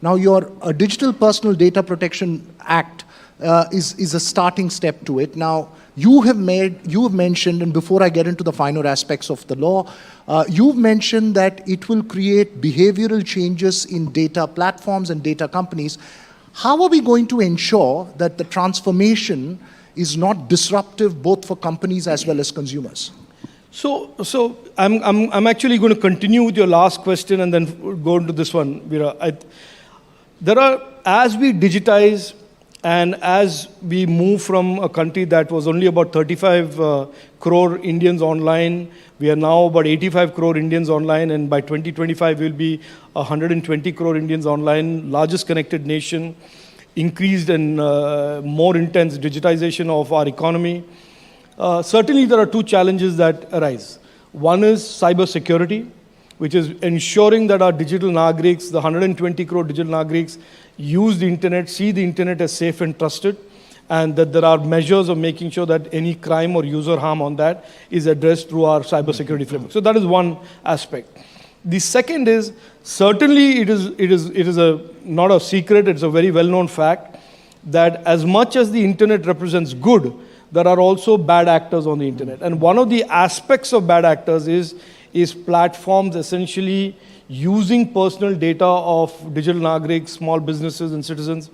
Now, your Digital Personal Data Protection Act is a starting step to it. Now, you have mentioned, and before I get into the finer aspects of the law, you've mentioned that it will create behavioral changes in data platforms and data companies. How are we going to ensure that the transformation is not disruptive both for companies as well as consumers? So I'm actually going to continue with your last question and then go into this one, Veera. As we digitize and as we move from a country that was only about 35 crore Indians online, we are now about 85 crore Indians online, and by 2025 we'll be 120 crore Indians online, largest connected nation, increased and more intense digitization of our economy. Certainly there are two challenges that arise. One is cybersecurity, which is ensuring that our digital Nagriks, the 120 crore digital Nagriks, use the internet, see the internet as safe and trusted, and that there are measures of making sure that any crime or user harm on that is addressed through our cybersecurity framework. So that is one aspect. The second is, certainly it is not a secret, it's a very well-known fact, that as much as the internet represents good, there are also bad actors on the internet. And one of the aspects of bad actors is platforms essentially using personal data of digital Nagriks, small businesses and citizens,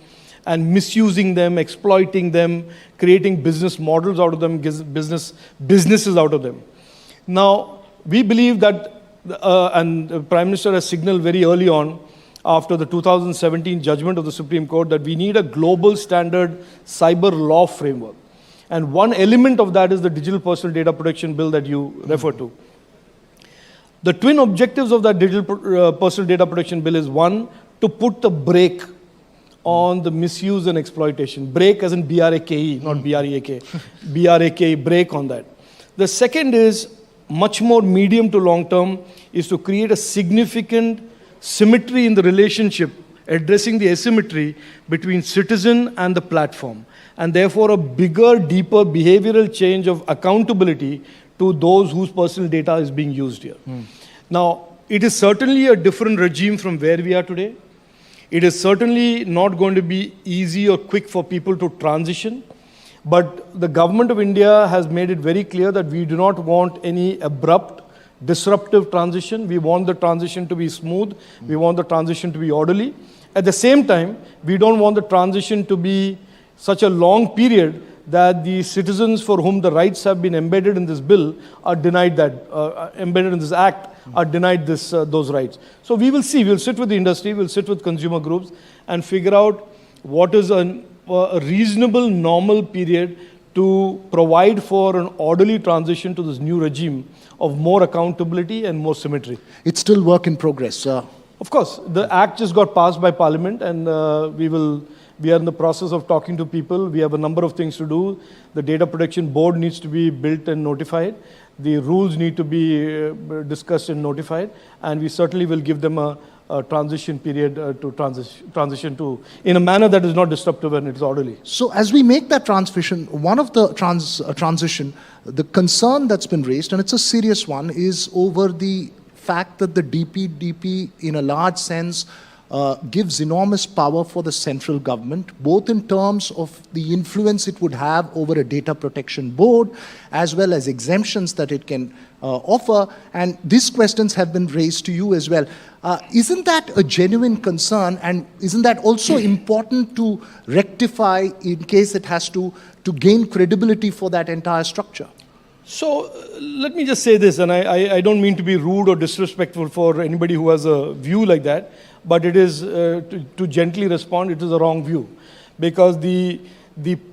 and misusing them, exploiting them, creating business models out of them, businesses out of them. Now, we believe that, and the Prime Minister has signaled very early on, after the 2017 judgment of the Supreme Court, that we need a global standard cyber law framework. And one element of that is the Digital Personal Data Protection Bill that you refer to. The twin objectives of that Digital Personal Data Protection Bill is, one, to put the brake on the misuse and exploitation. Brake as in B-R-A-K-E, not B-R-E-A-K. B-R-A-K-E, brake on that. The second is, much more medium to long term, is to create a significant symmetry in the relationship, addressing the asymmetry between citizen and the platform, and therefore a bigger, deeper behavioral change of accountability to those whose personal data is being used here. Now, it is certainly a different regime from where we are today. It is certainly not going to be easy or quick for people to transition, but the government of India has made it very clear that we do not want any abrupt, disruptive transition. We want the transition to be smooth. We want the transition to be orderly. At the same time, we don't want the transition to be such a long period that the citizens for whom the rights have been embedded in this bill are denied that, embedded in this act, are denied those rights. So we will see, we'll sit with the industry, we'll sit with consumer groups and figure out what is a reasonable, normal period to provide for an orderly transition to this new regime of more accountability and more symmetry. It's still work in progress. Of course, the act just got passed by Parliament, and we are in the process of talking to people. We have a number of things to do. The Data Protection Board needs to be built and notified. The rules need to be discussed and notified. And we certainly will give them a transition period to transition to, in a manner that is not disruptive and it's orderly. So as we make that transition, one of the transition, the concern that's been raised, and it's a serious one, is over the fact that the DPDP, in a large sense, gives enormous power for the central government, both in terms of the influence it would have over a data protection board, as well as exemptions that it can offer. And these questions have been raised to you as well. Isn't that a genuine concern, and isn't that also important to rectify in case it has to gain credibility for that entire structure? So let me just say this, and I don't mean to be rude or disrespectful for anybody who has a view like that, but it is, to gently respond, it is a wrong view. Because the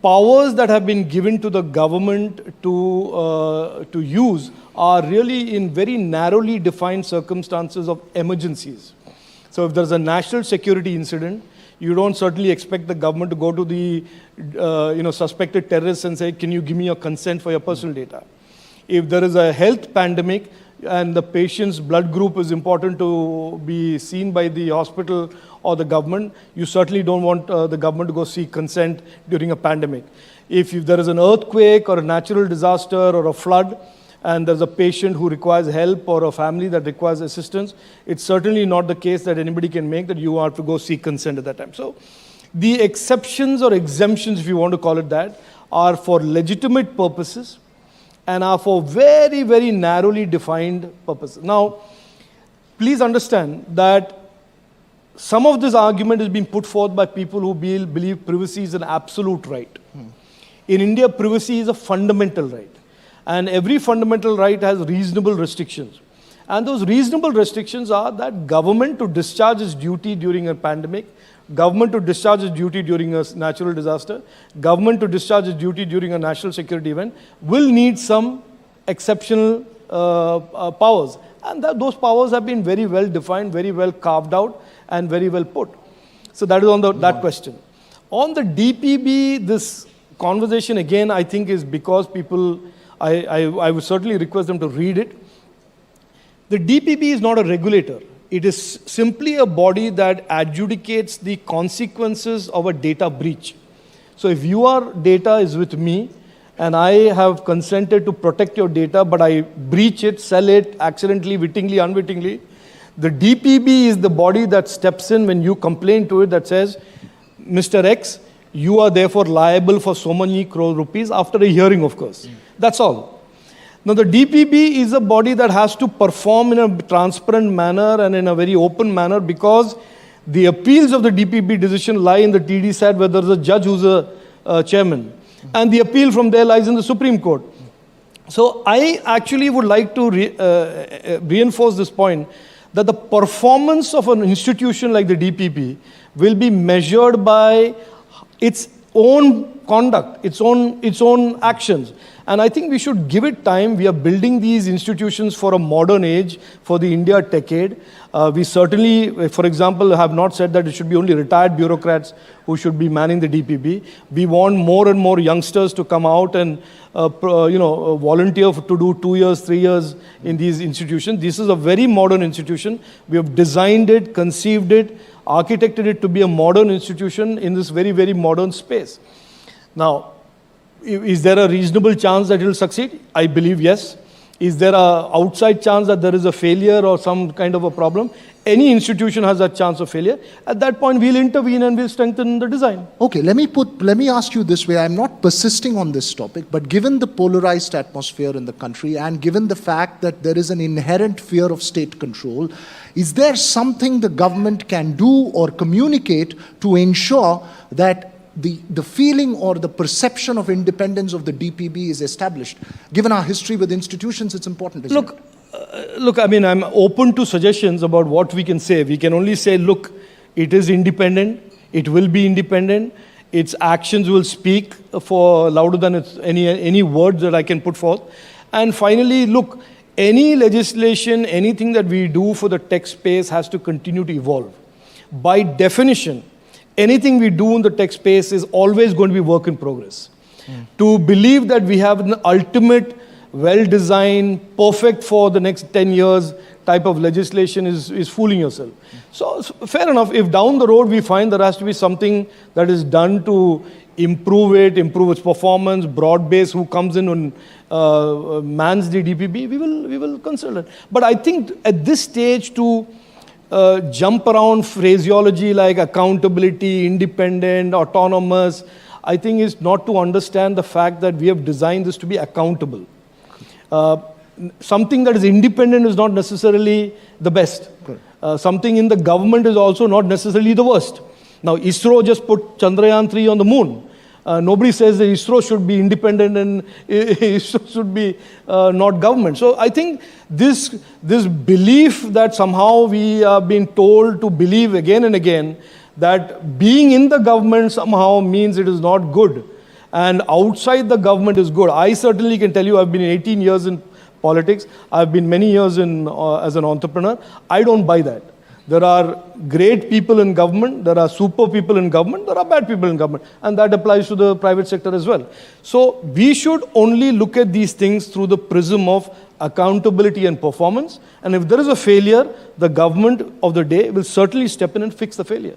powers that have been given to the government to use are really in very narrowly defined circumstances of emergencies. So if there's a national security incident, you don't certainly expect the government to go to the suspected terrorists and say, can you give me your consent for your personal data? If there is a health pandemic and the patient's blood group is important to be seen by the hospital or the government, you certainly don't want the government to go seek consent during a pandemic. If there is an earthquake or a natural disaster or a flood, and there's a patient who requires help or a family that requires assistance, it's certainly not the case that anybody can make that you have to go seek consent at that time. So the exceptions or exemptions, if you want to call it that, are for legitimate purposes and are for very, very narrowly defined purposes. Now, please understand that some of this argument is being put forth by people who believe privacy is an absolute right. In India, privacy is a fundamental right. And every fundamental right has reasonable restrictions. And those reasonable restrictions are that government to discharge its duty during a pandemic, government to discharge its duty during a natural disaster, government to discharge its duty during a national security event will need some exceptional powers. And those powers have been very well defined, very well carved out, and very well put. So that is on that question. On the DPB, this conversation again, I think, is because people, I would certainly request them to read it. The DPB is not a regulator. It is simply a body that adjudicates the consequences of a data breach. So if your data is with me, and I have consented to protect your data, but I breach it, sell it, accidentally, wittingly, unwittingly, the DPB is the body that steps in when you complain to it that says, Mr. X, you are therefore liable for so many crore rupees after a hearing, of course. That's all. Now, the DPB is a body that has to perform in a transparent manner and in a very open manner because the appeals of the DPB decision lie in the TD side where there's a judge who's a chairman. And the appeal from there lies in the Supreme Court. So I actually would like to reinforce this point that the performance of an institution like the DPP will be measured by its own conduct, its own actions. And I think we should give it time. We are building these institutions for a modern age, for the India decade. We certainly, for example, have not said that it should be only retired bureaucrats who should be manning the DPB. We want more and more youngsters to come out and volunteer to do 2 years, 3 years in these institutions. This is a very modern institution. We have designed it, conceived it, architected it to be a modern institution in this very, very modern space. Now, is there a reasonable chance that it will succeed? I believe yes. Is there an outside chance that there is a failure or some kind of a problem? Any institution has a chance of failure. At that point, we'll intervene and we'll strengthen the design. Okay, let me ask you this way. I'm not persisting on this topic, but given the polarized atmosphere in the country and given the fact that there is an inherent fear of state control, is there something the government can do or communicate to ensure that the feeling or the perception of independence of the DPB is established? Given our history with institutions, it's important. Look, I mean, I'm open to suggestions about what we can say. We can only say, look, it is independent. It will be independent. Its actions will speak for louder than any words that I can put forth. And finally, look, any legislation, anything that we do for the tech space has to continue to evolve. By definition, anything we do in the tech space is always going to be work in progress. To believe that we have an ultimate, well-designed, perfect for the next 10 years type of legislation is fooling yourself. So fair enough, if down the road we find there has to be something that is done to improve its performance, broad base, who comes in and mans the DPB, we will consider it. But I think at this stage to jump around phraseology like accountability, independent, autonomous, I think is not to understand the fact that we have designed this to be accountable. Something that is independent is not necessarily the best. Something in the government is also not necessarily the worst. Now, ISRO just put Chandrayaan-3 on the moon. Nobody says that ISRO should be independent and ISRO should be not government. So I think this belief that somehow we are being told to believe again and again that being in the government somehow means it is not good and outside the government is good. I certainly can tell you I've been 18 years in politics. I've been many years as an entrepreneur. I don't buy that. There are great people in government, there are super people in government, there are bad people in government. And that applies to the private sector as well. So we should only look at these things through the prism of accountability and performance. And if there is a failure, the government of the day will certainly step in and fix the failure.